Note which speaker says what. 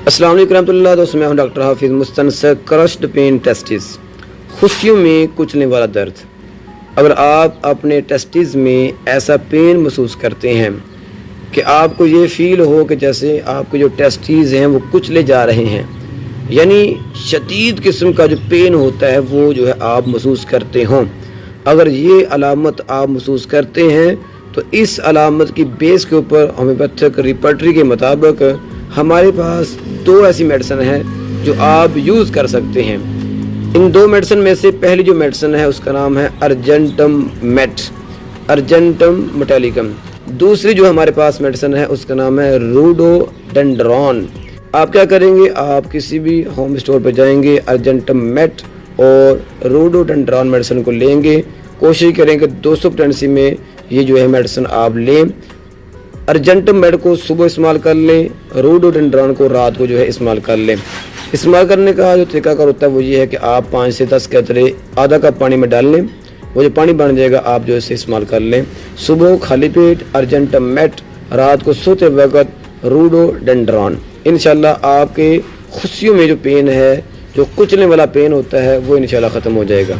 Speaker 1: अस्सलाम वालेकुम रहमतुल्लाह। दोस्तों मैं हूं डॉक्टर हाफिज़ मुस्तनसर। क्रश्ड पेन टेस्टिस, खुशियों में कुचलने वाला दर्द। अगर आप अपने टेस्टिस में ऐसा पेन महसूस करते हैं कि आपको ये फील हो कि जैसे आपके जो टेस्टिस हैं वो कुचले जा रहे हैं, यानी शदीद किस्म का जो पेन होता है वो जो है आप महसूस करते हों, अगर ये अलामत आप महसूस करते हैं तो इस अलामत की बेस के ऊपर होम्योपैथिक रिपर्टरी के मुताबिक हमारे पास 2 ऐसी मेडिसिन हैं जो आप यूज़ कर सकते हैं। इन 2 मेडिसिन में से पहली जो मेडिसिन है उसका नाम है अर्जेंटम मेटैलिकम। दूसरी जो हमारे पास मेडिसिन है उसका नाम है रोडोडेंड्रॉन। आप क्या करेंगे, आप किसी भी होम स्टोर पर जाएंगे, अर्जेंटम मेट और रोडोडेंड्रॉन मेडिसिन को लेंगे। कोशिश करें कि 200 पोटेंसी में ये जो है मेडिसिन आप लें। अर्जेंटम मेट को सुबह इस्तेमाल कर लें, रोडोडेंड्रॉन को रात को जो है इस्तेमाल कर लें। इस्तेमाल करने का जो तरीकाकार होता है वो ये है कि आप 5 से 10 कतरे आधा कप पानी में डाल लें। वो जो पानी बन जाएगा आप जो इसे इस्तेमाल कर लें। सुबह खाली पेट अर्जेंटम मेट, रात को सोते वक्त रोडोडेंड्रॉन। इंशाल्लाह आपके खुशियों में जो पेन है, जो कुचलने वाला पेन होता है वो इंशाल्लाह ख़त्म हो जाएगा।